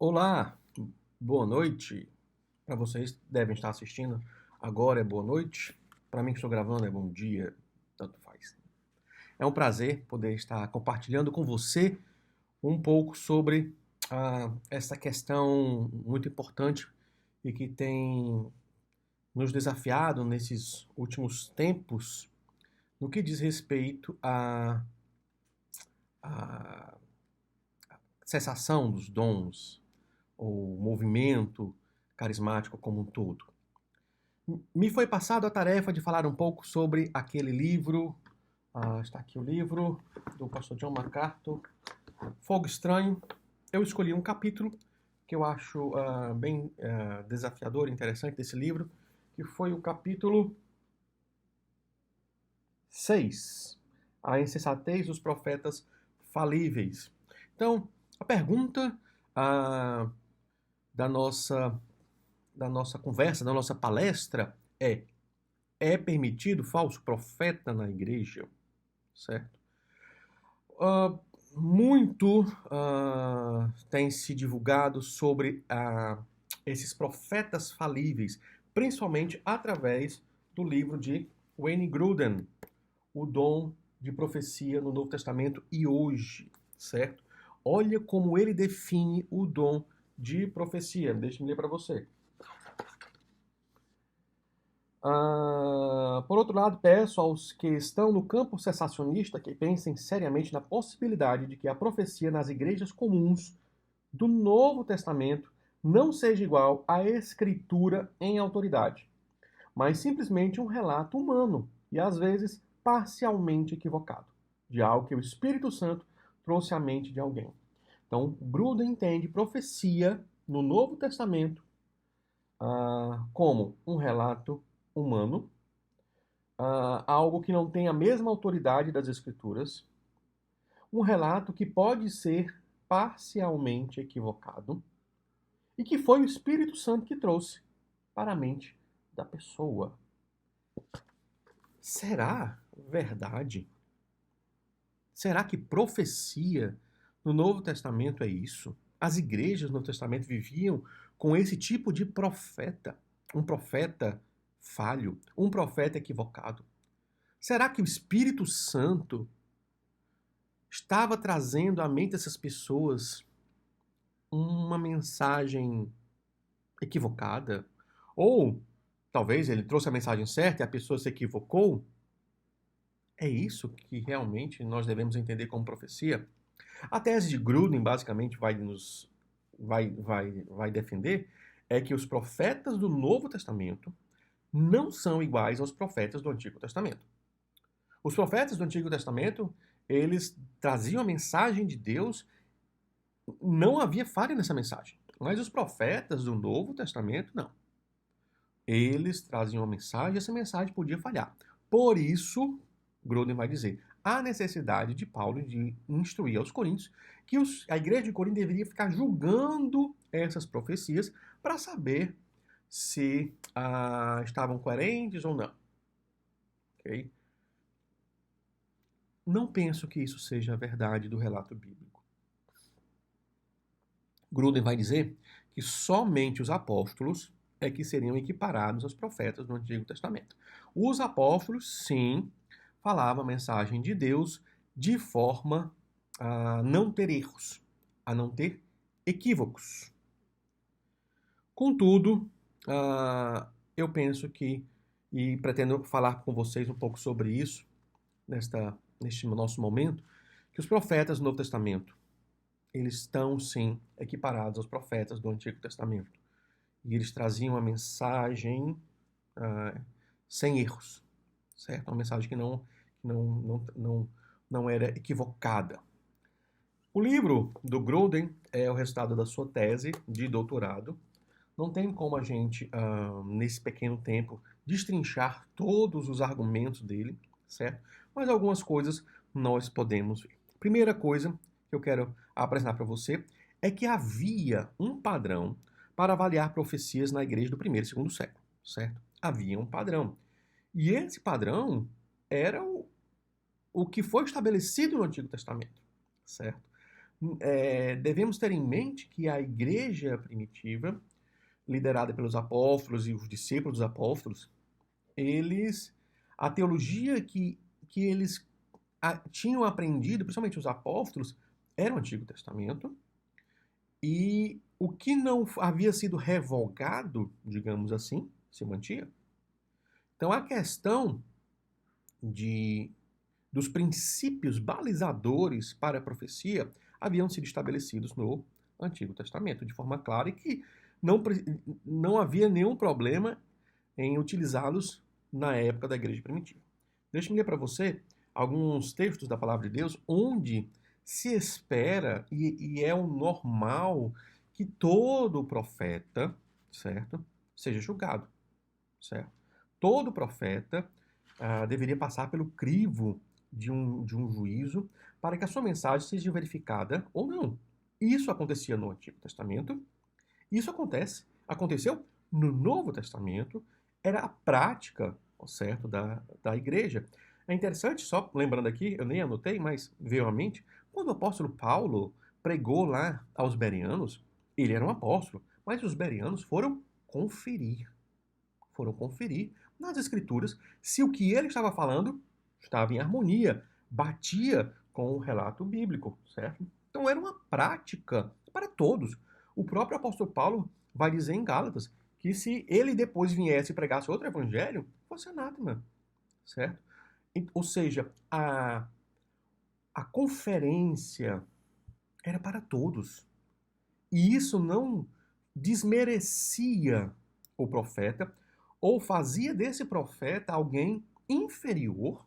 Olá, boa noite. Para vocês que devem estar assistindo, agora é boa noite. Para mim que estou gravando é bom dia, tanto faz. É um prazer poder estar compartilhando com você um pouco sobre essa questão muito importante e que tem nos desafiado nesses últimos tempos no que diz respeito à cessação dos dons, ou movimento carismático como um todo. Me foi passado a tarefa de falar um pouco sobre aquele livro, está aqui o livro do pastor John MacArthur, Fogo Estranho. Eu escolhi um capítulo que eu acho bem desafiador e interessante desse livro, que foi o capítulo 6, A Insensatez dos Profetas Falíveis. Então, a pergunta da nossa conversa, da nossa palestra é permitido falso profeta na igreja? Certo? Muito tem se divulgado sobre esses profetas falíveis, principalmente através do livro de Wayne Grudem, O Dom de Profecia no Novo Testamento e Hoje, certo? Olha como ele define o dom de profecia. Deixa eu ler para você. Por outro lado, peço aos que estão no campo cessacionista que pensem seriamente na possibilidade de que a profecia nas igrejas comuns do Novo Testamento não seja igual à escritura em autoridade, mas simplesmente um relato humano e às vezes parcialmente equivocado de algo que o Espírito Santo trouxe à mente de alguém. Então, Grudem entende profecia no Novo Testamento como um relato humano, algo que não tem a mesma autoridade das Escrituras, um relato que pode ser parcialmente equivocado e que foi o Espírito Santo que trouxe para a mente da pessoa. Será verdade? Será que profecia no Novo Testamento é isso? As igrejas no Novo Testamento viviam com esse tipo de profeta, um profeta falho, um profeta equivocado. Será que o Espírito Santo estava trazendo à mente dessas pessoas uma mensagem equivocada? Ou talvez ele trouxe a mensagem certa e a pessoa se equivocou? É isso que realmente nós devemos entender como profecia? A tese de Grudem basicamente vai defender é que os profetas do Novo Testamento não são iguais aos profetas do Antigo Testamento. Os profetas do Antigo Testamento, eles traziam a mensagem de Deus, não havia falha nessa mensagem. Mas os profetas do Novo Testamento, não. Eles traziam a mensagem e essa mensagem podia falhar. Por isso, Grudem vai dizer, há necessidade de Paulo de instruir aos coríntios que a igreja de Corinto deveria ficar julgando essas profecias para saber se estavam coerentes ou não. Okay? Não penso que isso seja a verdade do relato bíblico. Grudem vai dizer que somente os apóstolos é que seriam equiparados aos profetas do Antigo Testamento. Os apóstolos, sim, falavam a mensagem de Deus de forma a não ter erros, a não ter equívocos. Contudo, eu penso que, e pretendo falar com vocês um pouco sobre isso, neste nosso momento, que os profetas do Novo Testamento, eles estão, sim, equiparados aos profetas do Antigo Testamento. E eles traziam a mensagem sem erros, certo? Uma mensagem que não era equivocada. O livro do Grudem é o resultado da sua tese de doutorado. Não tem como a gente, nesse pequeno tempo, destrinchar todos os argumentos dele, certo? Mas algumas coisas nós podemos ver. Primeira coisa que eu quero apresentar para você é que havia um padrão para avaliar profecias na igreja do primeiro e segundo século, certo? Havia um padrão. E esse padrão era o que foi estabelecido no Antigo Testamento, certo? devemos ter em mente que a igreja primitiva, liderada pelos apóstolos e os discípulos dos apóstolos, a teologia que eles tinham aprendido, principalmente os apóstolos, era o Antigo Testamento, e o que não havia sido revogado, digamos assim, se mantinha. Então, a questão dos princípios balizadores para a profecia haviam sido estabelecidos no Antigo Testamento, de forma clara, e que não havia nenhum problema em utilizá-los na época da igreja primitiva. Deixa-me ler para você alguns textos da palavra de Deus onde se espera e é o normal que todo profeta, certo, seja julgado, certo? Todo profeta deveria passar pelo crivo de um juízo para que a sua mensagem seja verificada ou não. Isso acontecia no Antigo Testamento, isso aconteceu no Novo Testamento, era a prática, certo, da igreja. É interessante, só lembrando aqui, eu nem anotei, mas veio à mente, quando o apóstolo Paulo pregou lá aos bereanos, ele era um apóstolo, mas os bereanos foram conferir nas escrituras se o que ele estava falando estava em harmonia, batia com o relato bíblico, certo? Então era uma prática para todos. O próprio apóstolo Paulo vai dizer em Gálatas que se ele depois viesse e pregasse outro evangelho, fosse anátema, certo? Ou seja, a conferência era para todos. E isso não desmerecia o profeta ou fazia desse profeta alguém inferior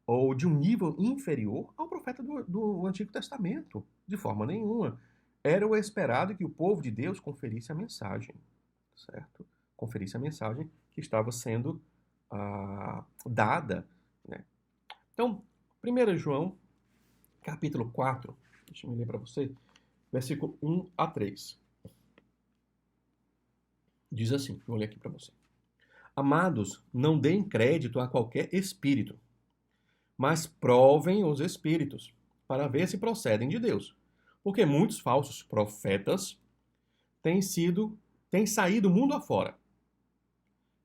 ou de um nível inferior ao profeta do Antigo Testamento, de forma nenhuma. Era o esperado que o povo de Deus conferisse a mensagem, certo? Conferisse a mensagem que estava sendo dada, né? Então, 1 João, capítulo 4, deixa eu ler para você, versículo 1 a 3. Diz assim, vou ler aqui para você. Amados, não deem crédito a qualquer espírito, mas provem os espíritos, para ver se procedem de Deus. Porque muitos falsos profetas têm saído mundo afora.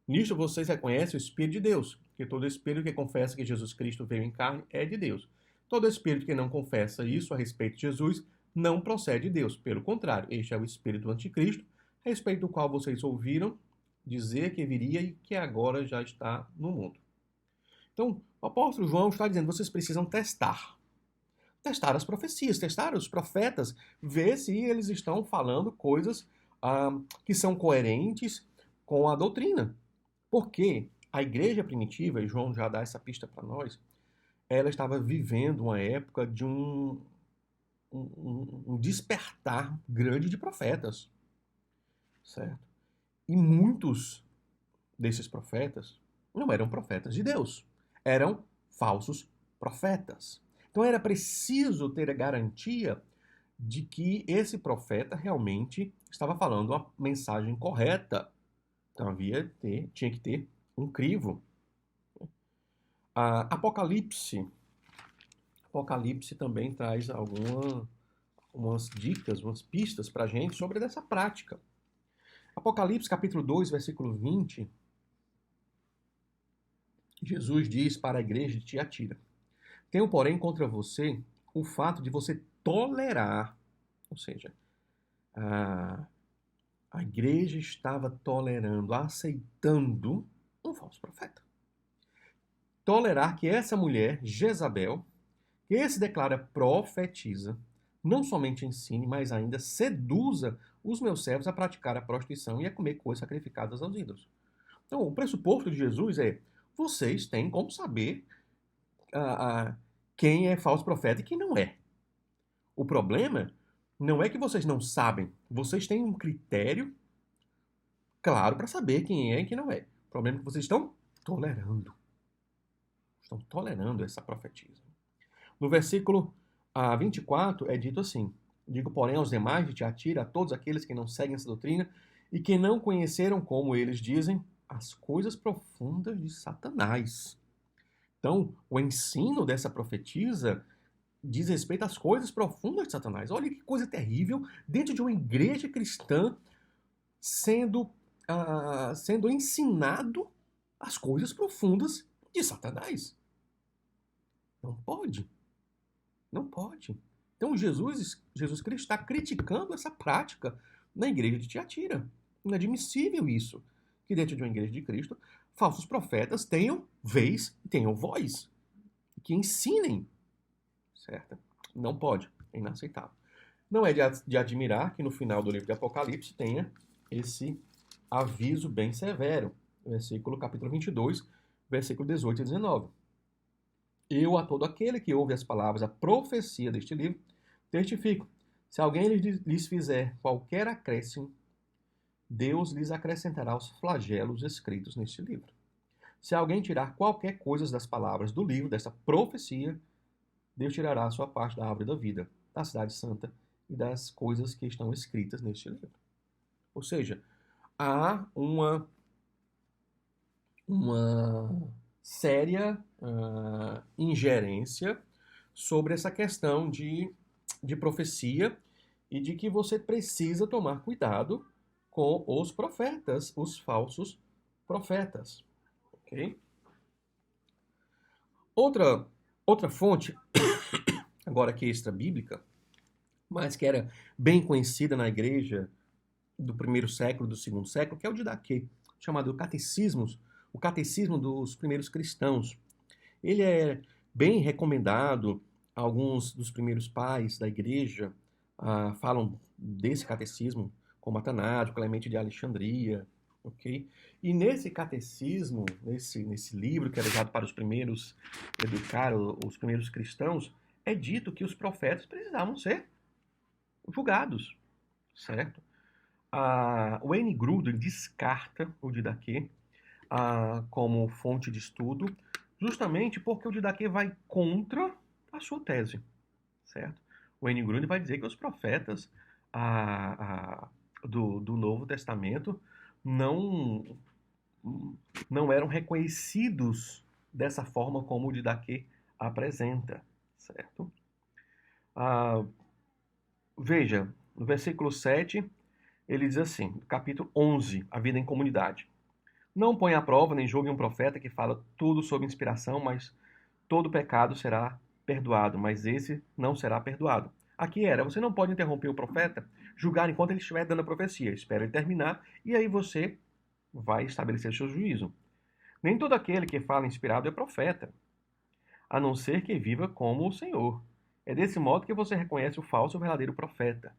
Nisto vocês reconhecem o Espírito de Deus, que todo espírito que confessa que Jesus Cristo veio em carne é de Deus. Todo espírito que não confessa isso a respeito de Jesus não procede de Deus. Pelo contrário, este é o espírito do anticristo, a respeito do qual vocês ouviram dizer que viria e que agora já está no mundo. Então, o apóstolo João está dizendo, vocês precisam testar as profecias, testar os profetas, ver se eles estão falando coisas que são coerentes com a doutrina. Porque a igreja primitiva, e João já dá essa pista para nós, ela estava vivendo uma época de um despertar grande de profetas, certo? E muitos desses profetas não eram profetas de Deus, eram falsos profetas. Então era preciso ter a garantia de que esse profeta realmente estava falando a mensagem correta. Então tinha que ter um crivo. Apocalipse também traz algumas dicas, umas pistas para a gente sobre essa prática. Apocalipse capítulo 2, versículo 20, Jesus diz para a igreja de Tiatira: tenho, porém, contra você o fato de você tolerar, ou seja, a igreja estava tolerando, aceitando um falso profeta. Tolerar que essa mulher, Jezabel, que se declara profetiza, não somente ensine, mas ainda seduza os meus servos a praticar a prostituição e a comer coisas sacrificadas aos ídolos. Então, o pressuposto de Jesus é: vocês têm como saber quem é falso profeta e quem não é. O problema não é que vocês não sabem, vocês têm um critério claro para saber quem é e quem não é. O problema é que vocês estão tolerando. Estão tolerando essa profetisa. No versículo 24 é dito assim: digo, porém, aos demais de Tiatira, a todos aqueles que não seguem essa doutrina e que não conheceram, como eles dizem, as coisas profundas de Satanás. Então, o ensino dessa profetisa diz respeito às coisas profundas de Satanás. Olha que coisa terrível, dentro de uma igreja cristã, sendo ensinado as coisas profundas de Satanás. Não pode. Não pode. Então Jesus Cristo está criticando essa prática na igreja de Tiatira. Inadmissível isso, que dentro de uma igreja de Cristo, falsos profetas tenham vez e tenham voz, que ensinem, certo? Não pode, é inaceitável. Não é de admirar que no final do livro de Apocalipse tenha esse aviso bem severo, capítulo 22, versículo 18 e 19. Eu, a todo aquele que ouve as palavras, a profecia deste livro, testifico. Se alguém lhes fizer qualquer acréscimo, Deus lhes acrescentará os flagelos escritos neste livro. Se alguém tirar qualquer coisa das palavras do livro, desta profecia, Deus tirará a sua parte da árvore da vida, da cidade santa e das coisas que estão escritas neste livro. Ou seja, há uma séria ingerência sobre essa questão de profecia e de que você precisa tomar cuidado com os profetas, os falsos profetas. Okay? Outra fonte, agora que extra-bíblica, mas que era bem conhecida na igreja do primeiro século, do segundo século, que é o Didaquê, chamado Catecismos, o Catecismo dos Primeiros Cristãos. Ele é bem recomendado. Alguns dos primeiros pais da igreja falam desse catecismo, como Atanásio, Clemente de Alexandria, ok? E nesse catecismo, nesse livro que era usado para os primeiros educar os primeiros cristãos, é dito que os profetas precisavam ser julgados, certo? O N. Gruden descarta o Didaquê como fonte de estudo, justamente porque o Didaquê vai contra a sua tese, certo? O N. Gruden vai dizer que os profetas do Novo Testamento não eram reconhecidos dessa forma como o Didaquê apresenta, certo? Veja, no versículo 7, ele diz assim, capítulo 11, a vida em comunidade. Não põe à prova nem julgue um profeta que fala tudo sob inspiração, mas todo pecado será perdoado, mas esse não será perdoado. Aqui você não pode interromper o profeta, julgar enquanto ele estiver dando a profecia. Espera ele terminar e aí você vai estabelecer o seu juízo. Nem todo aquele que fala inspirado é profeta, a não ser que viva como o Senhor. É desse modo que você reconhece o falso e o verdadeiro profeta.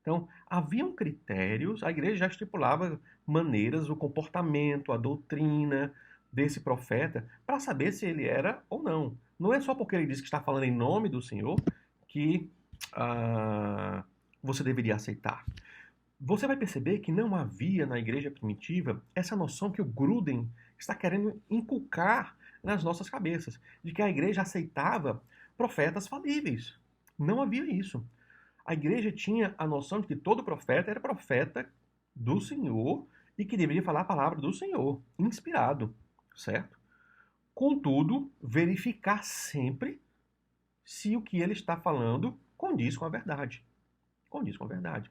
Então, haviam critérios, a igreja já estipulava maneiras, o comportamento, a doutrina desse profeta, para saber se ele era ou não. Não é só porque ele diz que está falando em nome do Senhor que você deveria aceitar. Você vai perceber que não havia na igreja primitiva essa noção que o Gruden está querendo inculcar nas nossas cabeças, de que a igreja aceitava profetas falíveis. Não havia isso. A igreja tinha a noção de que todo profeta era profeta do Senhor e que deveria falar a palavra do Senhor, inspirado, certo? Contudo, verificar sempre se o que ele está falando condiz com a verdade. Condiz com a verdade.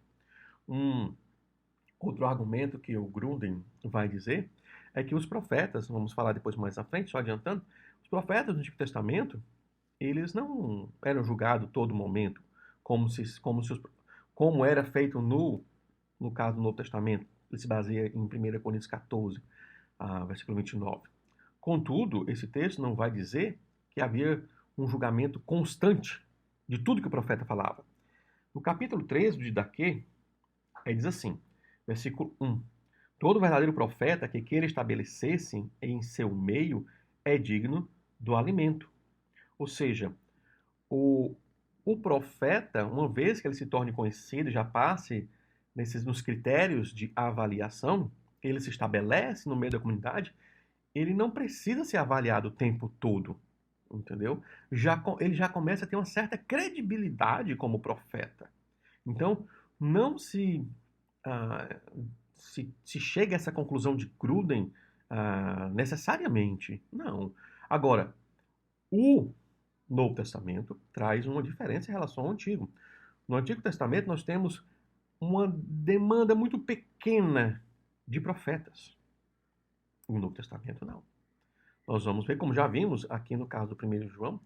Outro argumento que o Gruden vai dizer é que os profetas, vamos falar depois mais à frente, só adiantando, os profetas do Antigo Testamento, eles não eram julgados todo momento, como era feito no caso do Novo Testamento. Ele se baseia em 1 Coríntios 14, versículo 29. Contudo, esse texto não vai dizer que havia um julgamento constante de tudo que o profeta falava. No capítulo 13 de Didaquê, ele diz assim, versículo 1. Todo verdadeiro profeta que queira estabelecer-se em seu meio é digno do alimento. Ou seja, o profeta, uma vez que ele se torne conhecido, já passe nos critérios de avaliação, ele se estabelece no meio da comunidade, ele não precisa ser avaliado o tempo todo, entendeu? Ele já começa a ter uma certa credibilidade como profeta. Então, não se chega a essa conclusão de Gruden necessariamente. Não. Agora, Novo Testamento traz uma diferença em relação ao Antigo. No Antigo Testamento nós temos uma demanda muito pequena de profetas. No Novo Testamento não. Nós vamos ver, como já vimos aqui no caso do 1 João,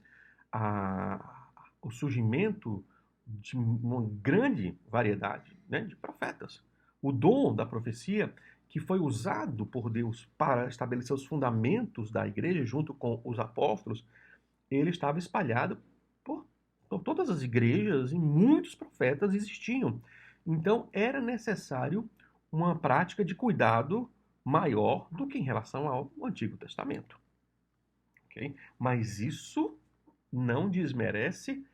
o surgimento de uma grande variedade, né, de profetas. O dom da profecia, que foi usado por Deus para estabelecer os fundamentos da igreja junto com os apóstolos, ele estava espalhado por todas as igrejas e muitos profetas existiam. Então era necessário uma prática de cuidado maior do que em relação ao Antigo Testamento. Okay? Mas isso não desmerece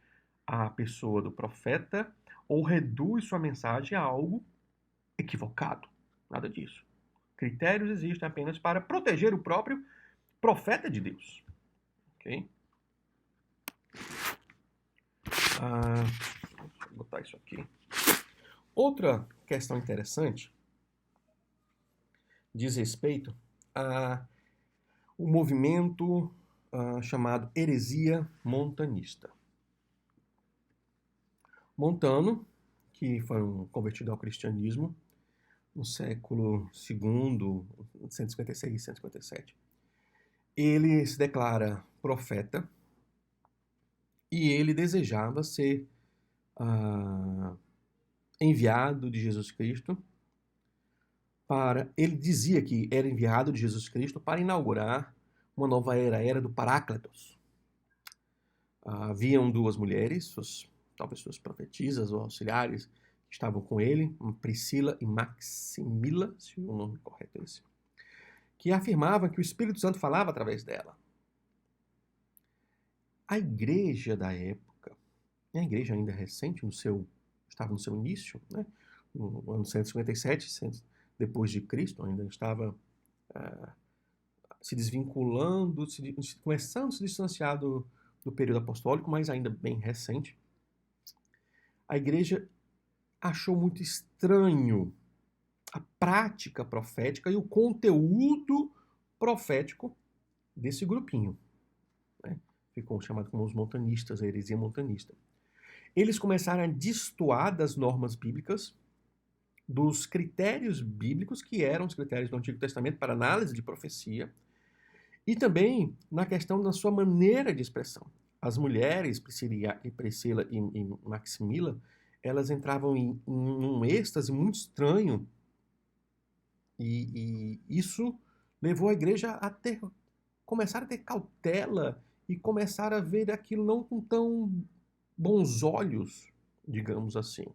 a pessoa do profeta ou reduz sua mensagem a algo equivocado. Nada disso. Critérios existem apenas para proteger o próprio profeta de Deus. Ok? Vou botar isso aqui. Outra questão interessante diz respeito ao movimento chamado heresia montanista. Montano, que foi um convertido ao cristianismo no século II, 156 e 157, ele se declara profeta e ele desejava ser enviado de Jesus Cristo ele dizia que era enviado de Jesus Cristo para inaugurar uma nova era, a era do Paráclitos. Haviam duas mulheres, talvez suas profetisas ou auxiliares, que estavam com ele, Priscila e Maximila, se o nome correto é esse, que afirmavam que o Espírito Santo falava através dela. A igreja da época, a igreja ainda recente, estava no seu início, né? No ano 157, depois de Cristo, ainda estava se desvinculando, começando a se distanciar do período apostólico, mas ainda bem recente. A igreja achou muito estranho a prática profética e o conteúdo profético desse grupinho, né? Ficou chamado como os montanistas, a heresia montanista. Eles começaram a destoar das normas bíblicas, dos critérios bíblicos, que eram os critérios do Antigo Testamento para análise de profecia, e também na questão da sua maneira de expressão. As mulheres, Priscila e Maximila, elas entravam em um êxtase muito estranho, e isso levou a igreja a começar a ter cautela e começar a ver aquilo não com tão bons olhos, digamos assim.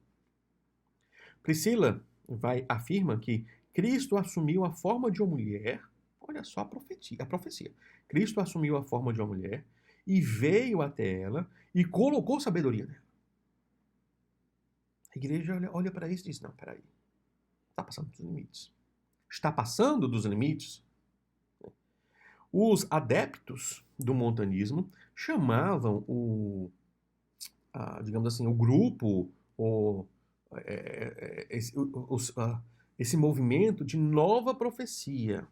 Priscila afirma que Cristo assumiu a forma de uma mulher. Olha só a profecia. Cristo assumiu a forma de uma mulher e veio até ela e colocou sabedoria nela. A igreja olha para isso e diz, não, peraí, está passando dos limites. Está passando dos limites. Os adeptos do montanismo chamavam digamos assim, o grupo, esse movimento de nova profecia.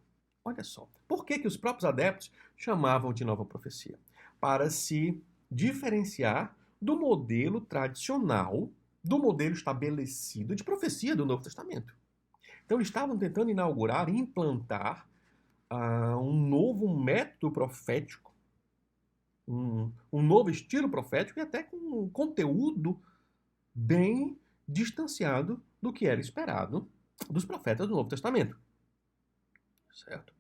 Olha só, por que os próprios adeptos chamavam de nova profecia? Para se diferenciar do modelo tradicional, do modelo estabelecido de profecia do Novo Testamento. Então, eles estavam tentando inaugurar e implantar um novo método profético, um novo estilo profético e até com um conteúdo bem distanciado do que era esperado dos profetas do Novo Testamento. Certo?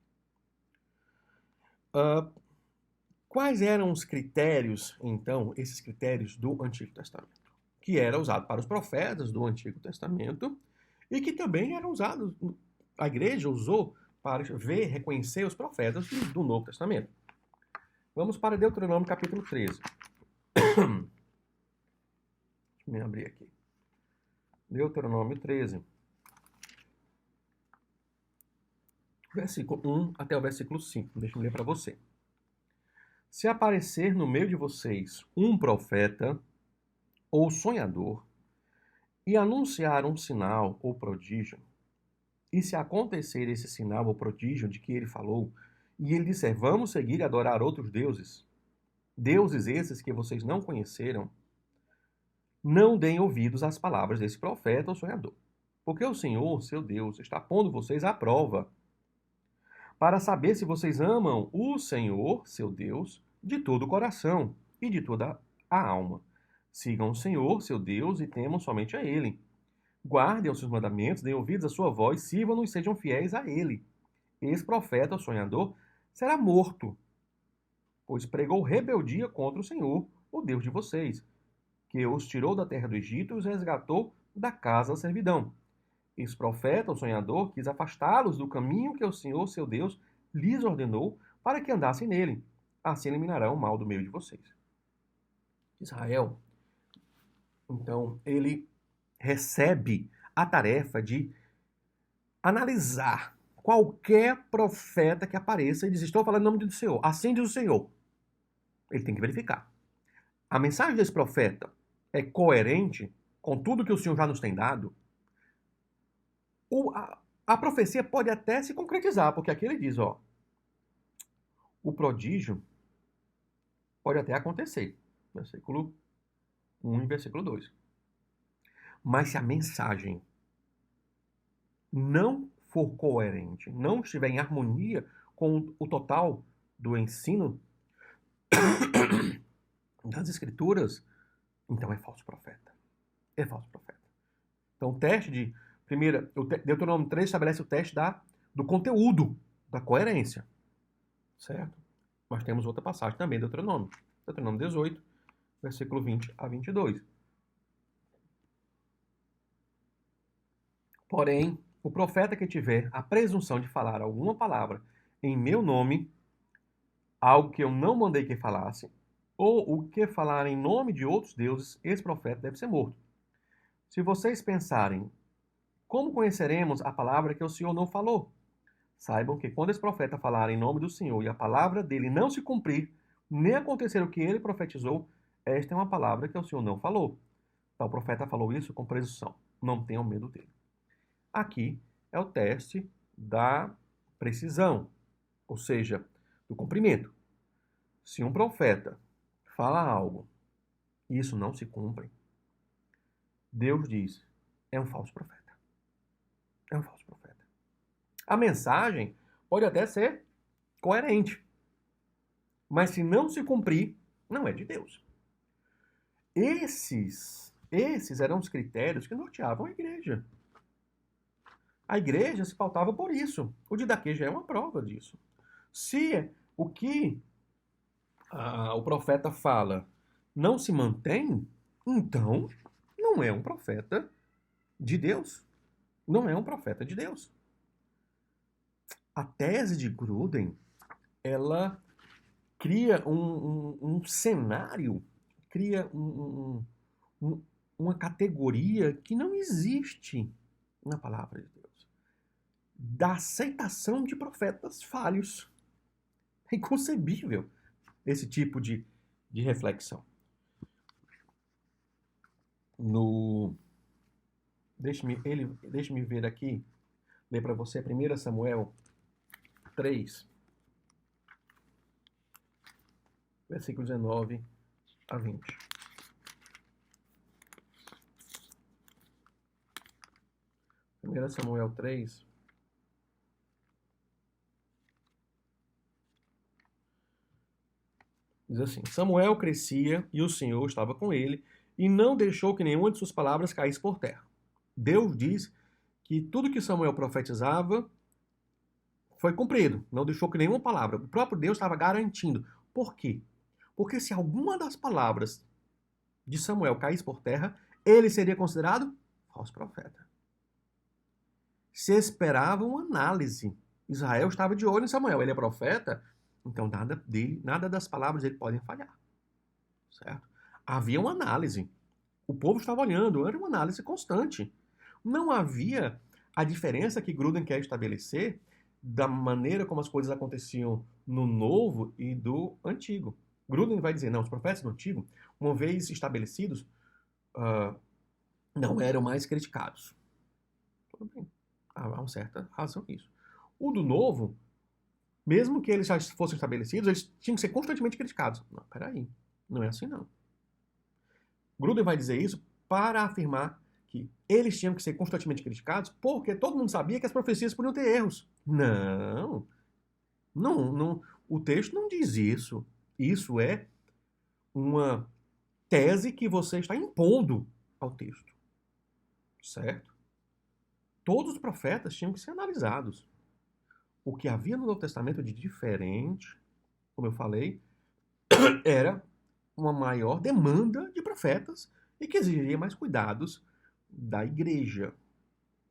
Quais eram os critérios, então, esses critérios do Antigo Testamento? Que era usado para os profetas do Antigo Testamento e que também eram usados, a igreja usou para reconhecer os profetas do Novo Testamento. Vamos para Deuteronômio capítulo 13. Deixa eu me abrir aqui. Deuteronômio 13. Versículo 1 até o versículo 5. Deixa eu ler para você. Se aparecer no meio de vocês um profeta ou sonhador e anunciar um sinal ou prodígio, e se acontecer esse sinal ou prodígio de que ele falou, e ele disser, vamos seguir e adorar outros deuses, Deuses esses que vocês não conheceram, não deem ouvidos às palavras desse profeta ou sonhador, porque o Senhor, seu Deus, está pondo vocês à prova para saber se vocês amam o Senhor, seu Deus, de todo o coração e de toda a alma. Sigam o Senhor, seu Deus, e temam somente a Ele. Guardem os seus mandamentos, deem ouvidos à sua voz, sirvam-no e sejam fiéis a Ele. Esse profeta, o sonhador, será morto, pois pregou rebeldia contra o Senhor, o Deus de vocês, que os tirou da terra do Egito e os resgatou da casa da servidão. Esse profeta, o sonhador, quis afastá-los do caminho que o Senhor, seu Deus, lhes ordenou para que andassem nele. Assim eliminarão o mal do meio de vocês. Israel, então, ele recebe a tarefa de analisar qualquer profeta que apareça e diz: estou falando em nome do Senhor. Assim diz o Senhor. Ele tem que verificar. A mensagem desse profeta é coerente com tudo que o Senhor já nos tem dado? A profecia pode até se concretizar, porque aqui ele diz, ó, o prodígio pode até acontecer. Versículo 1 e versículo 2. Mas se a mensagem não for coerente, não estiver em harmonia com o total do ensino das Escrituras, então é falso profeta. É falso profeta. Então o teste de... Primeiro, o Deuteronômio 3 estabelece o teste do conteúdo, da coerência. Certo? Mas temos outra passagem também, Deuteronômio 18, versículo 20 a 22. Porém, o profeta que tiver a presunção de falar alguma palavra em meu nome, algo que eu não mandei que falasse, ou o que falar em nome de outros deuses, esse profeta deve ser morto. Se vocês pensarem, como conheceremos a palavra que o Senhor não falou? Saibam que quando esse profeta falar em nome do Senhor e a palavra dele não se cumprir, nem acontecer o que ele profetizou, esta é uma palavra que o Senhor não falou. Então, o profeta falou isso com presunção. Não tenham medo dele. Aqui é o teste da precisão, ou seja, do cumprimento. Se um profeta fala algo e isso não se cumpre, Deus diz, é um falso profeta. É um falso profeta. A mensagem pode até ser coerente, mas se não se cumprir, não é de Deus. Esses eram os critérios que norteavam a igreja. A igreja se pautava por isso. O Didaquê já é uma prova disso. Se o que o profeta fala não se mantém, então não é um profeta de Deus. Não é um profeta de Deus. A tese de Gruden, ela cria um cenário, cria uma categoria que não existe na palavra de Deus, da aceitação de profetas falhos. É inconcebível esse tipo de reflexão. Deixe-me ver aqui, ler para você 1 Samuel 3, versículo 19 a 20. Primeira Samuel 3, diz assim: Samuel crescia e o Senhor estava com ele e não deixou que nenhuma de suas palavras caísse por terra. Deus diz que tudo que Samuel profetizava foi cumprido, não deixou que nenhuma palavra. O próprio Deus estava garantindo. Por quê? Porque se alguma das palavras de Samuel caísse por terra, ele seria considerado falso profeta. Se esperava uma análise. Israel estava de olho em Samuel. Ele é profeta, então nada das palavras dele podem falhar. Certo? Havia uma análise. O povo estava olhando, era uma análise constante. Não havia a diferença que Gruden quer estabelecer da maneira como as coisas aconteciam no Novo e do Antigo. Gruden vai dizer, não, os profetas do Antigo, uma vez estabelecidos, não eram mais criticados. Tudo bem. Há uma certa razão nisso. O do Novo Mesmo que eles já fossem estabelecidos, eles tinham que ser constantemente criticados. Não, peraí, não é assim não. Gruden vai dizer isso para afirmar que eles tinham que ser constantemente criticados porque todo mundo sabia que as profecias podiam ter erros. Não, não, o texto não diz isso. Isso é uma tese que você está impondo ao texto, certo? Todos os profetas tinham que ser analisados. O que havia no Novo Testamento de diferente, como eu falei, era uma maior demanda de profetas e que exigiria mais cuidados da igreja,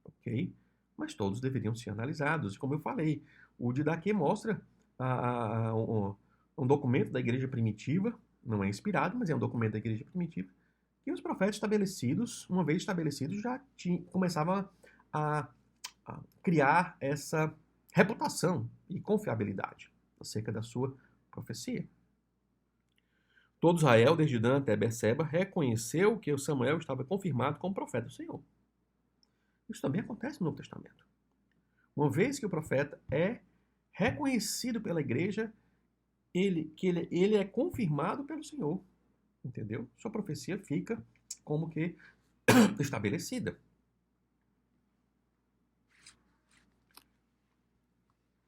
ok? Mas todos deveriam ser analisados. E como eu falei, o Didaquê mostra um documento da igreja primitiva, não é inspirado, mas é um documento da igreja primitiva, que os profetas estabelecidos, uma vez estabelecidos, já começavam a criar essa reputação e confiabilidade acerca da sua profecia. Todo Israel, desde Dan até Berseba, reconheceu que o Samuel estava confirmado como profeta do Senhor. Isso também acontece no Novo Testamento. Uma vez que o profeta é reconhecido pela igreja, ele é confirmado pelo Senhor. Entendeu? Sua profecia fica como que estabelecida.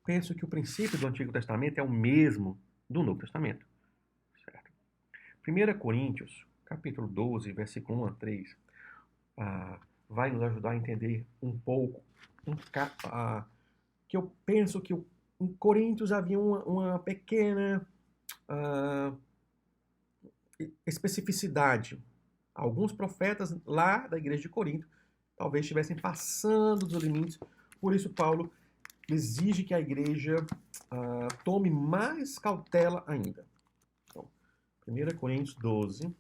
Penso que o princípio do Antigo Testamento é o mesmo do Novo Testamento. Certo? 1 Coríntios, capítulo 12, versículo 1 a 3, vai nos ajudar a entender um pouco que eu penso que em Coríntios havia uma pequena especificidade. Alguns profetas lá da igreja de Corinto talvez estivessem passando dos limites, por isso Paulo exige que a igreja tome mais cautela ainda. Então, 1 Coríntios 12.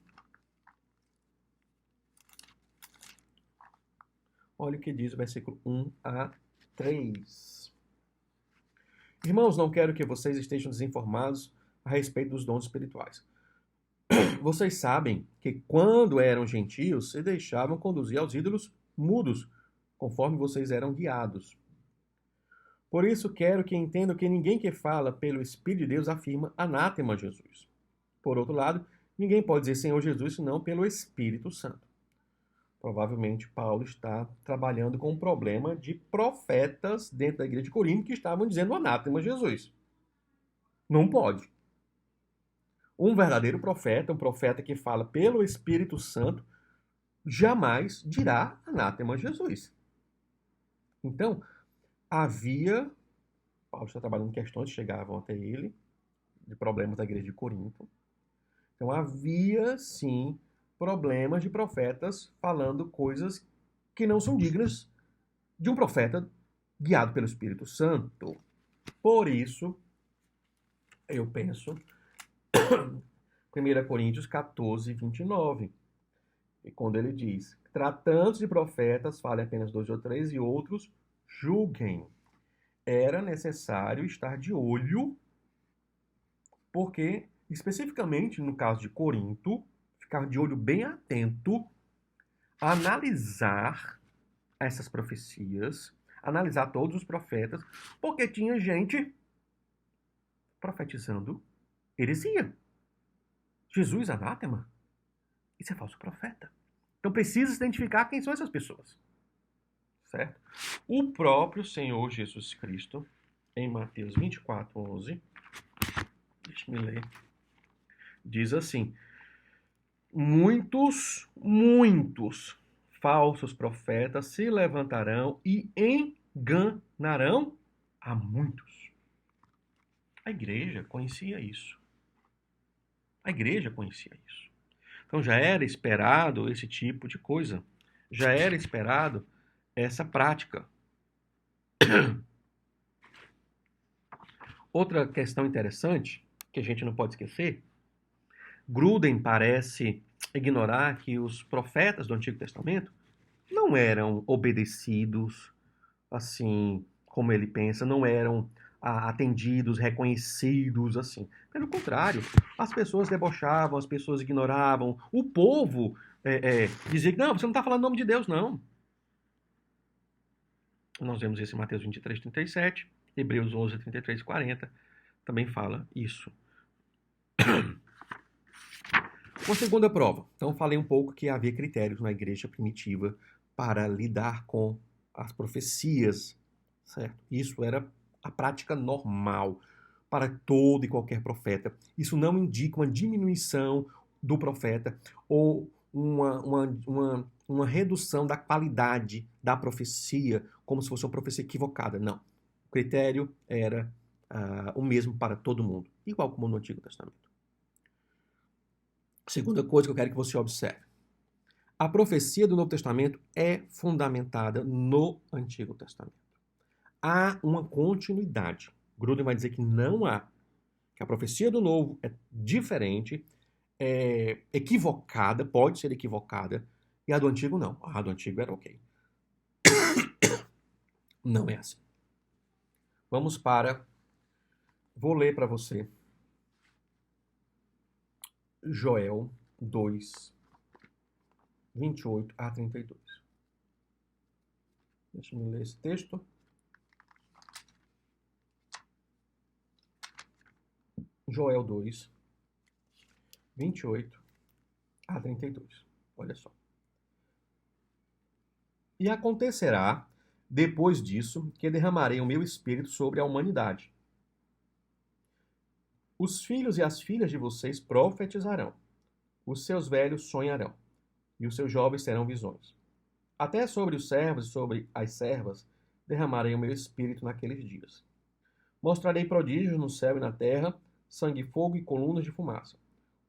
Olha o que diz o versículo 1 a 3. Irmãos, não quero que vocês estejam desinformados a respeito dos dons espirituais. Vocês sabem que quando eram gentios, se deixavam conduzir aos ídolos mudos, conforme vocês eram guiados. Por isso quero que entendam que ninguém que fala pelo Espírito de Deus afirma anátema Jesus. Por outro lado, ninguém pode dizer Senhor Jesus senão pelo Espírito Santo. Provavelmente Paulo está trabalhando com um problema de profetas dentro da igreja de Corinto que estavam dizendo anátema Jesus. Não pode. Um verdadeiro profeta, um profeta que fala pelo Espírito Santo, jamais dirá anátema Jesus. Então, Paulo está trabalhando em questões que chegavam até ele, de problemas da igreja de Corinto. Então, havia, sim, problemas de profetas falando coisas que não são dignas de um profeta guiado pelo Espírito Santo. Por isso, eu penso, 1 Coríntios 14, 29, e quando ele diz, tratando-se de profetas, fale apenas 2 ou 3 e outros julguem. Era necessário estar de olho, porque, especificamente no caso de Corinto, ficar de olho bem atento, analisar essas profecias, analisar todos os profetas, porque tinha gente profetizando heresia. Jesus anátema? Isso é falso profeta. Então precisa se identificar quem são essas pessoas. Certo? O próprio Senhor Jesus Cristo, em Mateus 24, 11, deixa-me ler, diz assim, muitos falsos profetas se levantarão e enganarão a muitos. A igreja conhecia isso. A igreja conhecia isso. Então já era esperado esse tipo de coisa. Já era esperado essa prática. Outra questão interessante, que a gente não pode esquecer, Gruden parece ignorar que os profetas do Antigo Testamento não eram obedecidos, assim como ele pensa, não eram atendidos, reconhecidos, assim. Pelo contrário, as pessoas debochavam, as pessoas ignoravam, o povo dizia que não, você não está falando em nome de Deus, não. Nós vemos isso em Mateus 23, 37. Hebreus 11, 33 e 40 também fala isso. Uma segunda prova. Então, falei um pouco que havia critérios na igreja primitiva para lidar com as profecias, certo? Isso era a prática normal para todo e qualquer profeta. Isso não indica uma diminuição do profeta ou uma redução da qualidade da profecia, como se fosse uma profecia equivocada. Não. O critério era o mesmo para todo mundo, igual como no Antigo Testamento. Segunda coisa que eu quero que você observe. A profecia do Novo Testamento é fundamentada no Antigo Testamento. Há uma continuidade. Gruden vai dizer que não há. Que a profecia do Novo é diferente, é equivocada, pode ser equivocada, e a do Antigo não. A do Antigo era ok. Não é assim. Vamos para... Vou ler para você Joel 2, 28 a 32. Deixa eu ler esse texto. Joel 2, 28 a 32. Olha só. E acontecerá, depois disso, que derramarei o meu espírito sobre a humanidade. Os filhos e as filhas de vocês profetizarão. Os seus velhos sonharão. E os seus jovens terão visões. Até sobre os servos e sobre as servas derramarei o meu espírito naqueles dias. Mostrarei prodígios no céu e na terra, sangue, fogo e colunas de fumaça.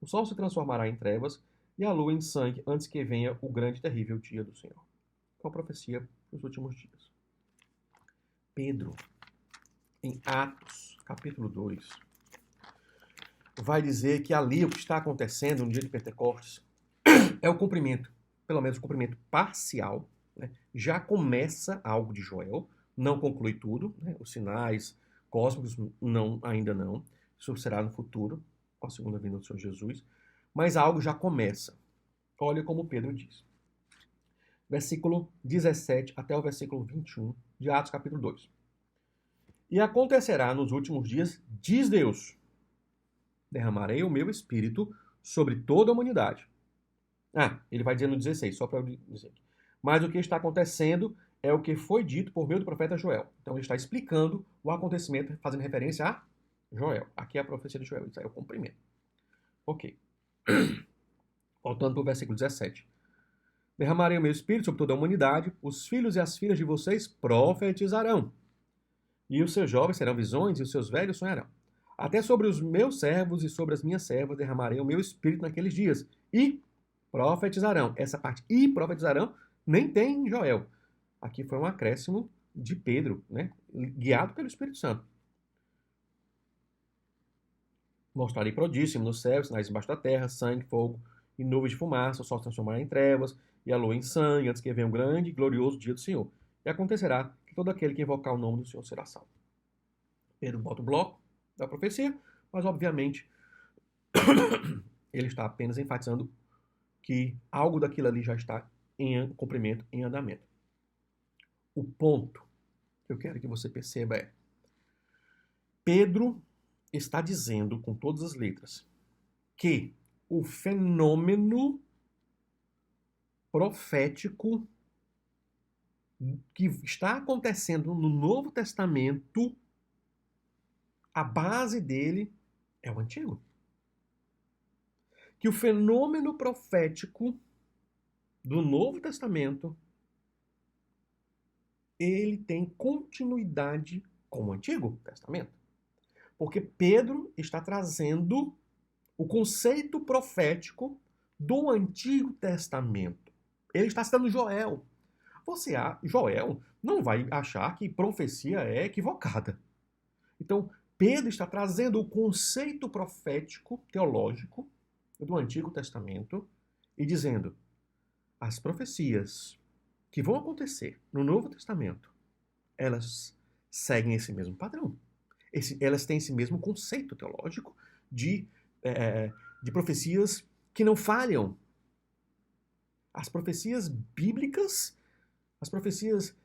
O sol se transformará em trevas e a lua em sangue antes que venha o grande e terrível dia do Senhor. Qual a profecia dos últimos dias? Pedro, em Atos, capítulo 2, vai dizer que ali o que está acontecendo no dia de Pentecostes é o cumprimento, pelo menos o cumprimento parcial, né? Já começa algo de Joel, não conclui tudo, né? Os sinais cósmicos não, ainda não, isso será no futuro, com a segunda vinda do Senhor Jesus, mas algo já começa. Olha como Pedro diz. Versículo 17 até o versículo 21 de Atos capítulo 2. E acontecerá nos últimos dias, diz Deus, derramarei o meu espírito sobre toda a humanidade. Ele vai dizer no 16, só para eu dizer. Mas o que está acontecendo é o que foi dito por meio do profeta Joel. Então ele está explicando o acontecimento, fazendo referência a Joel. Aqui é a profecia de Joel, isso aí é o cumprimento. Ok. Voltando para o versículo 17. Derramarei o meu espírito sobre toda a humanidade, os filhos e as filhas de vocês profetizarão. E os seus jovens terão visões e os seus velhos sonharão. Até sobre os meus servos e sobre as minhas servas derramarei o meu espírito naqueles dias. E profetizarão. Essa parte e profetizarão nem tem em Joel. Aqui foi um acréscimo de Pedro, né? Guiado pelo Espírito Santo. Mostrarei prodígio nos céus, sinais embaixo da terra, sangue, fogo e nuvens de fumaça, o sol se transformará em trevas e a lua em sangue, antes que venha um grande e glorioso dia do Senhor. E acontecerá que todo aquele que invocar o nome do Senhor será salvo. Pedro bota o bloco da profecia, mas obviamente ele está apenas enfatizando que algo daquilo ali já está em cumprimento, em andamento. O ponto que eu quero que você perceba é: Pedro está dizendo com todas as letras que o fenômeno profético que está acontecendo no Novo Testamento, a base dele é o Antigo. Que o fenômeno profético do Novo Testamento ele tem continuidade com o Antigo Testamento. Porque Pedro está trazendo o conceito profético do Antigo Testamento. Ele está citando Joel. Joel não vai achar que profecia é equivocada. Então, Pedro está trazendo o conceito profético, teológico, do Antigo Testamento e dizendo: as profecias que vão acontecer no Novo Testamento, elas seguem esse mesmo padrão. Elas têm esse mesmo conceito teológico de profecias que não falham. As profecias bíblicas, as profecias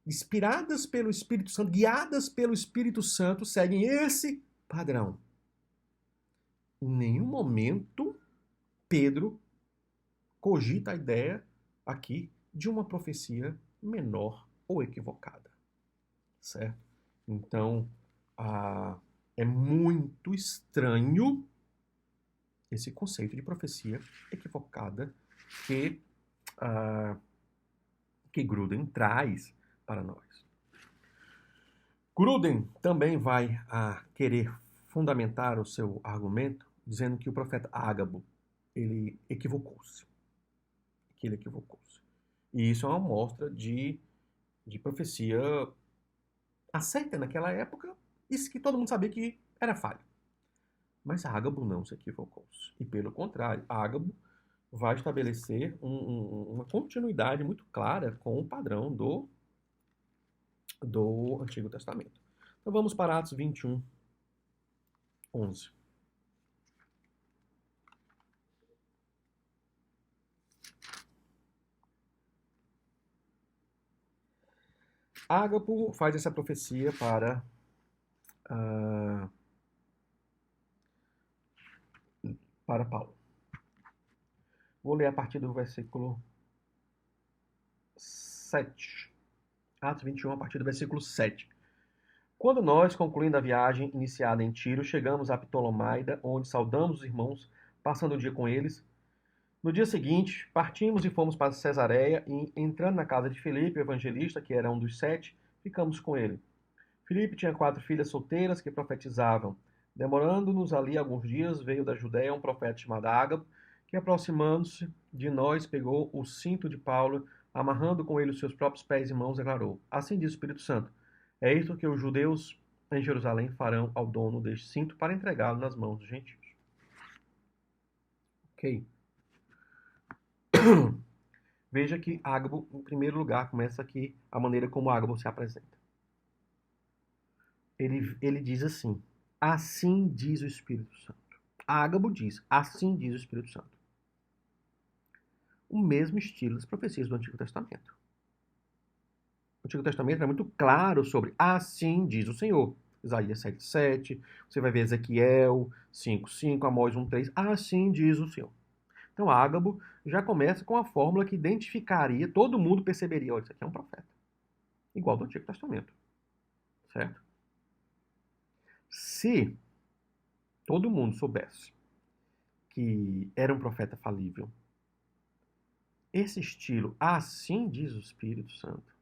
inspiradas pelo Espírito Santo, guiadas pelo Espírito Santo, seguem esse padrão. Em nenhum momento Pedro cogita a ideia aqui de uma profecia menor ou equivocada, certo? Então, é muito estranho esse conceito de profecia equivocada que Gruden traz para nós. Gruden também vai querer fundamentar o seu argumento dizendo que o profeta Ágabo, ele equivocou-se. E isso é uma amostra de profecia aceita naquela época, isso que todo mundo sabia que era falho. Mas Ágabo não se equivocou-se. E pelo contrário, Ágabo vai estabelecer uma continuidade muito clara com o padrão do Antigo Testamento. Então vamos para Atos 21, 11. Ágabo faz essa profecia para Paulo. Vou ler a partir do versículo 7. Atos 21, a partir do versículo 7. Quando nós, concluindo a viagem iniciada em Tiro, chegamos a Ptolomaida, onde saudamos os irmãos, passando o dia com eles. No dia seguinte, partimos e fomos para Cesareia, e entrando na casa de Filipe, o evangelista, que era um dos 7, ficamos com ele. Filipe tinha 4 filhas solteiras que profetizavam. Demorando-nos ali alguns dias, veio da Judéia um profeta chamado Ágabo, que, aproximando-se de nós, pegou o cinto de Paulo, amarrando com ele os seus próprios pés e mãos, declarou: Assim diz o Espírito Santo, é isto que os judeus em Jerusalém farão ao dono deste cinto para entregá-lo nas mãos dos gentios. Ok. Veja que Ágabo, em primeiro lugar, começa aqui a maneira como Ágabo se apresenta. Ele diz assim: assim diz o Espírito Santo. Ágabo diz: assim diz o Espírito Santo. O mesmo estilo das profecias do Antigo Testamento. O Antigo Testamento é muito claro sobre assim diz o Senhor. Isaías 7:7, você vai ver Ezequiel 5:5, Amós 1:3, assim diz o Senhor. Então Ágabo já começa com a fórmula que identificaria, todo mundo perceberia, olha, isso aqui é um profeta. Igual do Antigo Testamento. Certo? Se todo mundo soubesse que era um profeta falível, esse estilo, assim diz o Espírito Santo.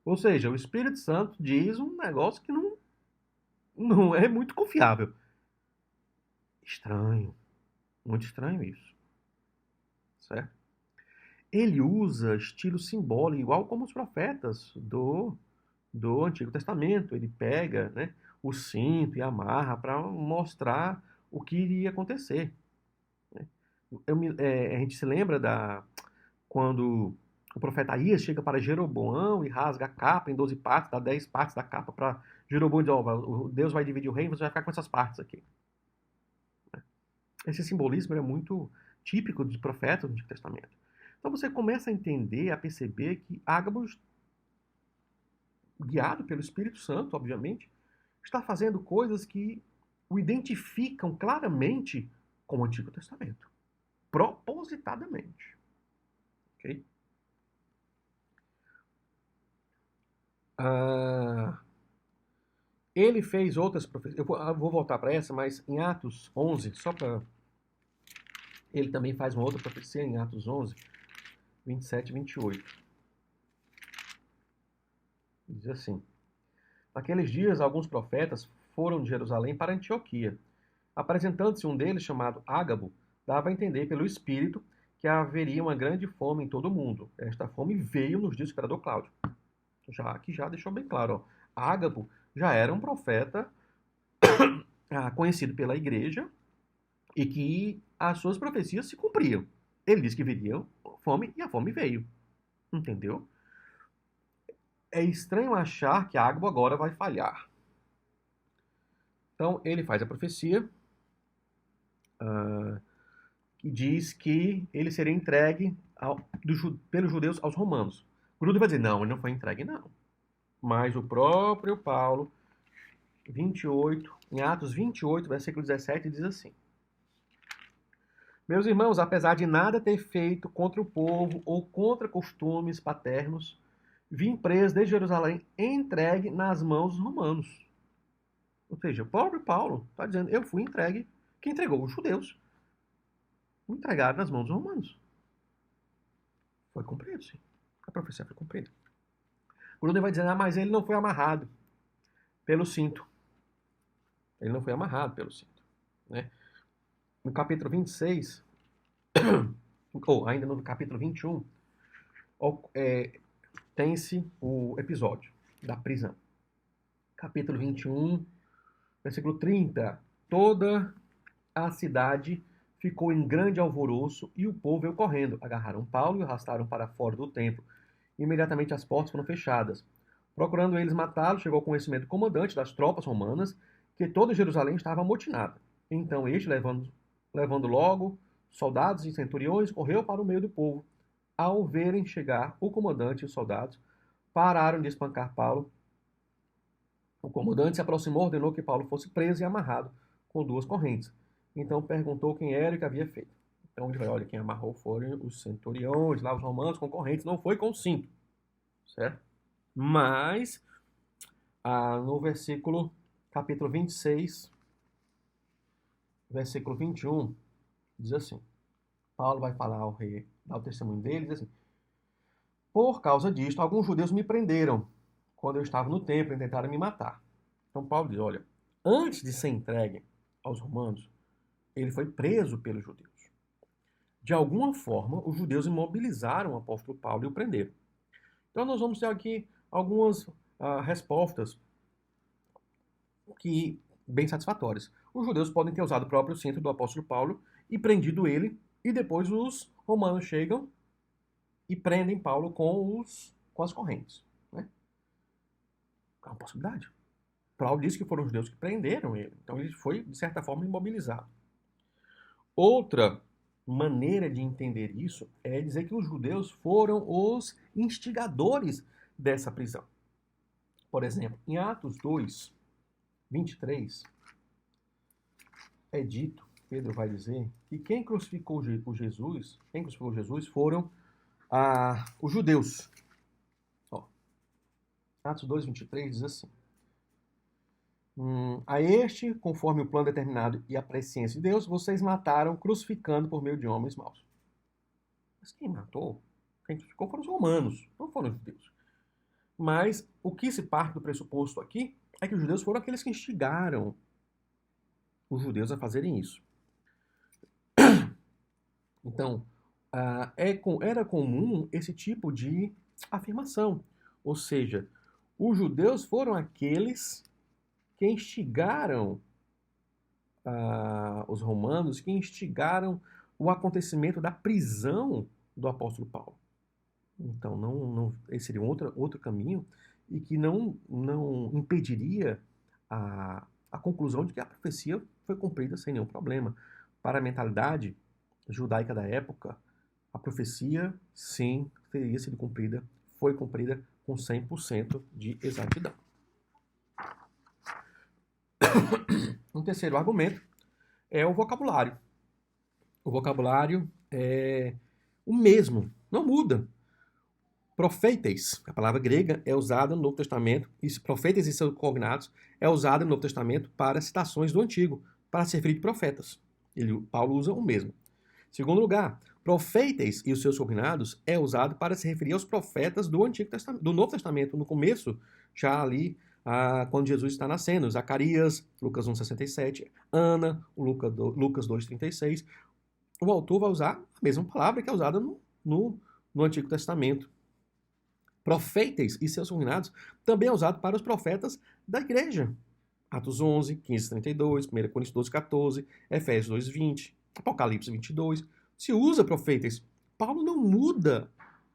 Ou seja, o Espírito Santo diz um negócio que não é muito confiável. Estranho. Muito estranho isso. Certo? Ele usa estilo simbólico, igual como os profetas do Antigo Testamento. Ele pega, né, o cinto e amarra para mostrar o que iria acontecer. A gente se lembra quando o profeta Aías chega para Jeroboão e rasga a capa em 12 partes, dá 10 partes da capa para Jeroboão e diz: oh, Deus vai dividir o reino, você vai ficar com essas partes aqui. Esse simbolismo é muito típico dos profetas do Antigo Testamento. Então você começa a entender, a perceber que Ágabo, guiado pelo Espírito Santo, obviamente, está fazendo coisas que o identificam claramente com o Antigo Testamento. Propositadamente. Ok? Ele fez outras profecias. Eu vou voltar para essa, mas em Atos 11, só para... Ele também faz uma outra profecia em Atos 11, 27 e 28. Diz assim: naqueles dias, alguns profetas foram de Jerusalém para Antioquia. Apresentando-se um deles, chamado Ágabo, dava a entender pelo Espírito que haveria uma grande fome em todo o mundo. Esta fome veio nos dias do imperador Cláudio. Aqui já deixou bem claro. Ó. Ágabo já era um profeta conhecido pela igreja e que as suas profecias se cumpriam. Ele disse que viria fome e a fome veio. Entendeu? É estranho achar que Ágabo agora vai falhar. Então, ele faz a profecia que diz que ele seria entregue pelos judeus aos romanos. Gruden vai dizer: não, ele não foi entregue, não. Mas o próprio Paulo, 28, em Atos 28, versículo 17, diz assim: Meus irmãos, apesar de nada ter feito contra o povo ou contra costumes paternos, vim preso desde Jerusalém, entregue nas mãos dos romanos. Ou seja, o próprio Paulo está dizendo, eu fui entregue, quem entregou? Os judeus. Entregaram nas mãos dos romanos. Foi cumprido, sim. A profecia foi cumprida. Gruden vai dizer, mas ele não foi amarrado pelo cinto. Ele não foi amarrado pelo cinto. Né? No capítulo 26, ou ainda no capítulo 21, tem-se o episódio da prisão. Capítulo 21, versículo 30. Toda a cidade ficou em grande alvoroço e o povo veio correndo. Agarraram Paulo e o arrastaram para fora do templo. Imediatamente as portas foram fechadas. Procurando eles matá-lo, chegou ao conhecimento do comandante das tropas romanas que toda Jerusalém estava amotinada. Então este, levando logo soldados e centuriões, correu para o meio do povo. Ao verem chegar o comandante e os soldados, pararam de espancar Paulo. O comandante se aproximou, ordenou que Paulo fosse preso e amarrado com 2 correntes. Então perguntou quem era e o que havia feito. Então a gente vai, olha, quem amarrou foram os centuriões, lá os romanos com correntes, não foi com cinto. Certo? Mas, no versículo, capítulo 26, versículo 21, diz assim, Paulo vai falar ao rei, dar o testemunho dele, diz assim, por causa disto, alguns judeus me prenderam quando eu estava no templo e tentaram me matar. Então Paulo diz, olha, antes de ser entregue aos romanos, ele foi preso pelos judeus. De alguma forma, os judeus imobilizaram o apóstolo Paulo e o prenderam. Então nós vamos ter aqui algumas respostas que bem satisfatórias. Os judeus podem ter usado o próprio cinto do apóstolo Paulo e prendido ele, e depois os romanos chegam e prendem Paulo com as correntes. Né? É uma possibilidade. Paulo disse que foram os judeus que prenderam ele, então ele foi, de certa forma, imobilizado. Outra maneira de entender isso é dizer que os judeus foram os instigadores dessa prisão. Por exemplo, em Atos 2, 23, é dito, Pedro vai dizer, que quem crucificou Jesus foram os judeus. Ó, Atos 2, 23 diz assim, a este, conforme o plano determinado e a presciência de Deus, vocês mataram crucificando por meio de homens maus. Mas quem matou? Quem crucificou foram os romanos, não foram os judeus. Mas o que se parte do pressuposto aqui é que os judeus foram aqueles que instigaram os judeus a fazerem isso. Então, era comum esse tipo de afirmação. Ou seja, os judeus foram aqueles que instigaram os romanos, que instigaram o acontecimento da prisão do apóstolo Paulo. Então, esse seria outro caminho e que não impediria a conclusão de que a profecia foi cumprida sem nenhum problema. Para a mentalidade judaica da época, a profecia, sim, teria sido cumprida, foi cumprida com 100% de exatidão. Um terceiro argumento é o vocabulário. O vocabulário é o mesmo, não muda. Profetes, a palavra grega, é usada no Novo Testamento, e profetes e seus cognatos é usada no Novo Testamento para citações do Antigo, para se referir de profetas. Paulo usa o mesmo. Segundo lugar, profetes e os seus cognatos é usado para se referir aos profetas do Antigo Testamento, do Novo Testamento, no começo, já ali, quando Jesus está nascendo. Zacarias, Lucas 1,67, Ana, Lucas 2,36. O autor vai usar a mesma palavra que é usada no Antigo Testamento. Profetes e seus cognatos também é usado para os profetas da igreja. Atos 11, 15, 32, 1 Coríntios 12, 14, Efésios 2, 20, Apocalipse 22. Se usa profetas. Paulo não muda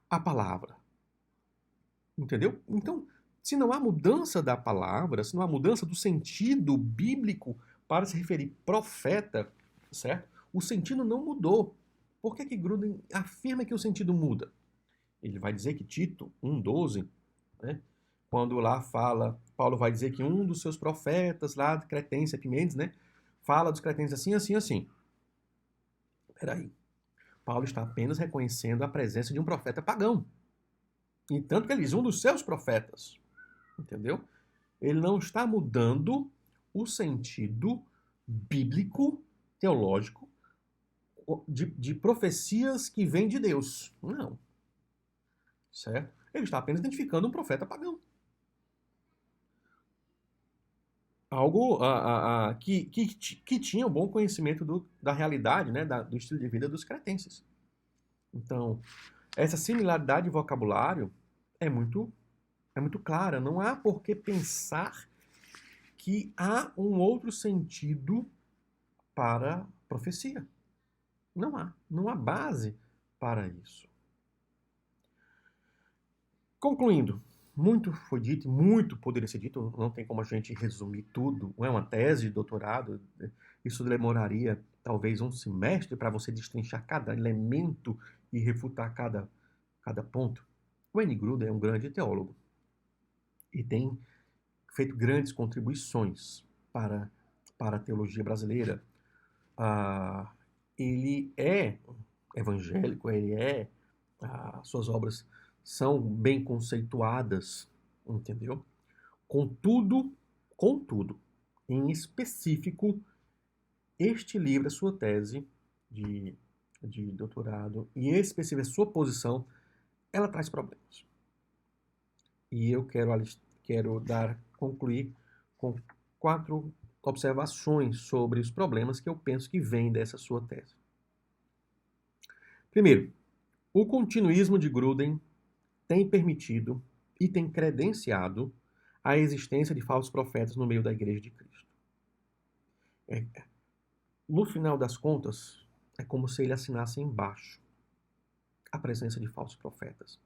a palavra. Entendeu? Então, se não há mudança da palavra, se não há mudança do sentido bíblico para se referir profeta, certo? O sentido não mudou. Por que Gruden afirma que o sentido muda? Ele vai dizer que Tito 1,12, né, quando lá fala, Paulo vai dizer que um dos seus profetas lá de Cretense, Epimenes, né, fala dos cretenses assim, assim, assim. Peraí. Paulo está apenas reconhecendo a presença de um profeta pagão. E tanto que ele diz um dos seus profetas. Entendeu? Ele não está mudando o sentido bíblico, teológico, de profecias que vêm de Deus. Não. Certo? Ele está apenas identificando um profeta pagão. Algo que tinha um bom conhecimento da realidade, né, do estilo de vida dos cretenses. Então, essa similaridade de vocabulário é muito clara. Não há por que pensar que há um outro sentido para profecia. Não há. Não há base para isso. Concluindo, muito foi dito, muito poderia ser dito, não tem como a gente resumir tudo. Não é uma tese de doutorado, isso demoraria talvez um semestre para você destrinchar cada elemento e refutar cada ponto. O Wayne Grudem é um grande teólogo e tem feito grandes contribuições para a teologia brasileira. Ele é evangélico, suas obras são bem conceituadas, entendeu? Contudo, em específico, este livro, a sua tese de doutorado, e em específico a sua posição, ela traz problemas. E eu quero concluir com 4 observações sobre os problemas que eu penso que vêm dessa sua tese. Primeiro, o continuismo de Grudem tem permitido e tem credenciado a existência de falsos profetas no meio da Igreja de Cristo. No final das contas, é como se ele assinasse embaixo a presença de falsos profetas.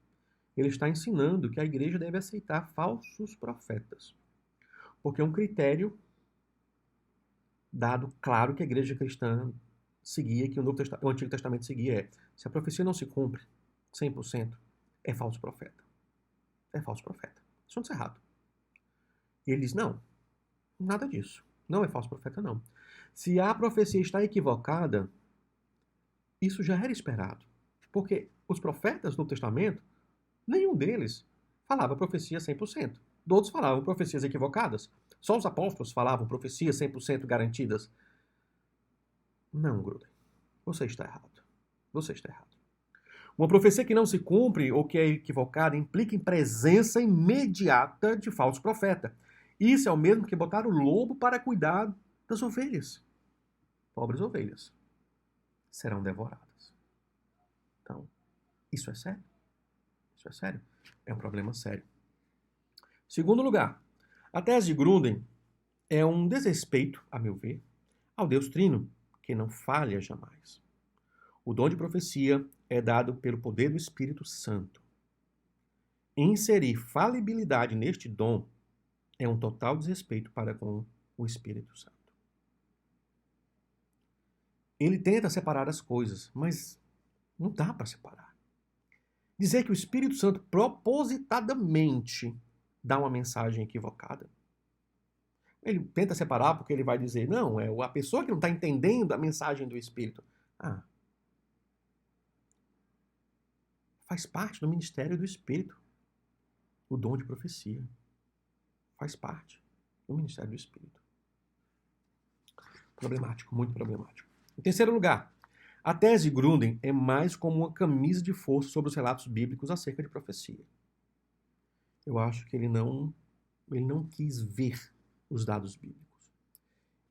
Ele está ensinando que a igreja deve aceitar falsos profetas, porque é um critério dado claro que a igreja cristã seguia, que o Antigo Testamento seguia, se a profecia não se cumpre 100%, é falso profeta. É falso profeta. Isso não está errado. E ele diz, não, nada disso. Não é falso profeta, não. Se a profecia está equivocada, isso já era esperado. Porque os profetas no Testamento, nenhum deles falava profecia 100%. Todos falavam profecias equivocadas. Só os apóstolos falavam profecias 100% garantidas. Não, Grudem. Você está errado. Você está errado. Uma profecia que não se cumpre ou que é equivocada implica em presença imediata de falso profeta. Isso é o mesmo que botar o lobo para cuidar das ovelhas. Pobres ovelhas serão devoradas. Então, isso é sério? Isso é sério? É um problema sério. Segundo lugar, a tese de Grudem é um desrespeito, a meu ver, ao Deus Trino, que não falha jamais. O dom de profecia é dado pelo poder do Espírito Santo. Inserir falibilidade neste dom é um total desrespeito para com o Espírito Santo. Ele tenta separar as coisas, mas não dá para separar. Dizer que o Espírito Santo propositadamente dá uma mensagem equivocada. Ele tenta separar porque ele vai dizer, não, é a pessoa que não está entendendo a mensagem do Espírito. Faz parte do ministério do Espírito. O dom de profecia. Faz parte do ministério do Espírito. Problemático, muito problemático. Em terceiro lugar, a tese Grudem é mais como uma camisa de força sobre os relatos bíblicos acerca de profecia. Eu acho que ele não quis ver os dados bíblicos.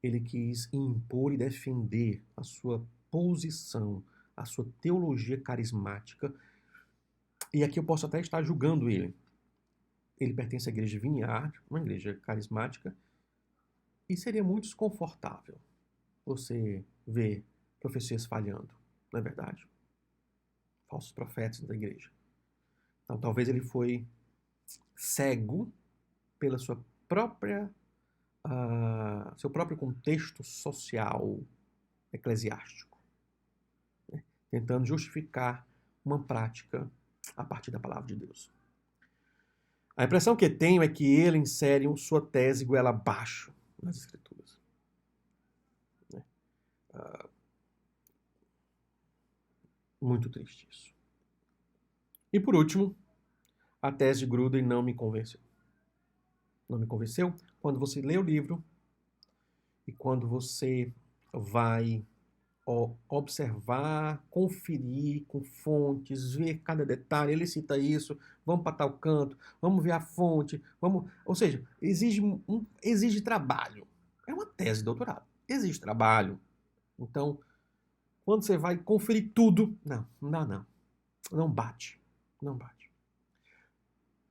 Ele quis impor e defender a sua posição, a sua teologia carismática. E aqui eu posso até estar julgando ele. Ele pertence à igreja Vineyard, uma igreja carismática, e seria muito desconfortável você ver profecias falhando, não é verdade? Falsos profetas da igreja. Então, talvez ele foi cego pela sua própria, seu próprio contexto social eclesiástico, né? Tentando justificar uma prática a partir da palavra de Deus. A impressão que tenho é que ele insere sua tese goela abaixo nas Escrituras. Muito triste isso. E por último, a tese de Gruden não me convenceu. Não me convenceu quando você lê o livro e quando você vai observar, conferir com fontes, ver cada detalhe. Ele cita isso, vamos para tal canto, vamos ver a fonte, vamos... Ou seja, exige trabalho. É uma tese de doutorado. Exige trabalho. Então, quando você vai conferir tudo, não dá não. Não bate. Não bate.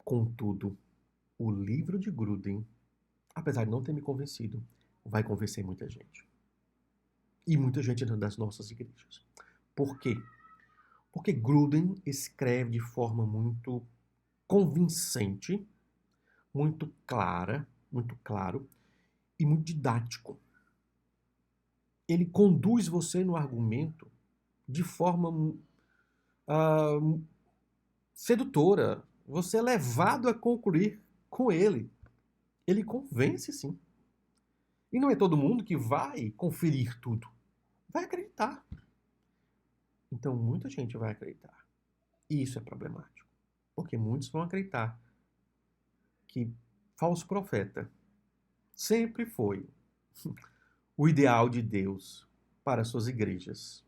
Contudo, o livro de Gruden, apesar de não ter me convencido, vai convencer muita gente. E muita gente das nossas igrejas. Por quê? Porque Gruden escreve de forma muito convincente, muito clara, muito claro e muito didático. Ele conduz você no argumento de forma sedutora. Você é levado a concluir com ele. Ele convence, sim. E não é todo mundo que vai conferir tudo. Vai acreditar. Então, muita gente vai acreditar. E isso é problemático. Porque muitos vão acreditar que falso profeta sempre foi o ideal de Deus para suas igrejas.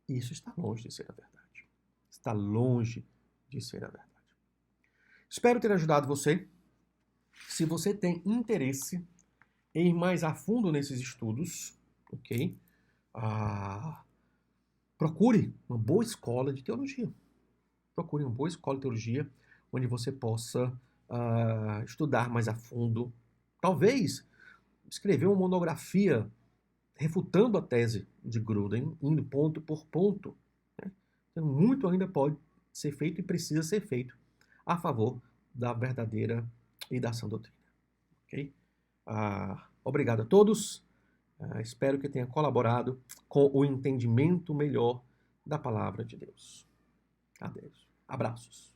E isso está longe de ser a verdade. Está longe de ser a verdade. Espero ter ajudado você. Se você tem interesse em ir mais a fundo nesses estudos, ok? Procure uma boa escola de teologia. Procure uma boa escola de teologia onde você possa estudar mais a fundo. Talvez escrever uma monografia refutando a tese de Gruden, indo ponto por ponto. Né? Então, muito ainda pode ser feito e precisa ser feito a favor da verdadeira e da sã doutrina. Okay? Obrigado a todos. Espero que tenha colaborado com o entendimento melhor da palavra de Deus. Adeus. Abraços.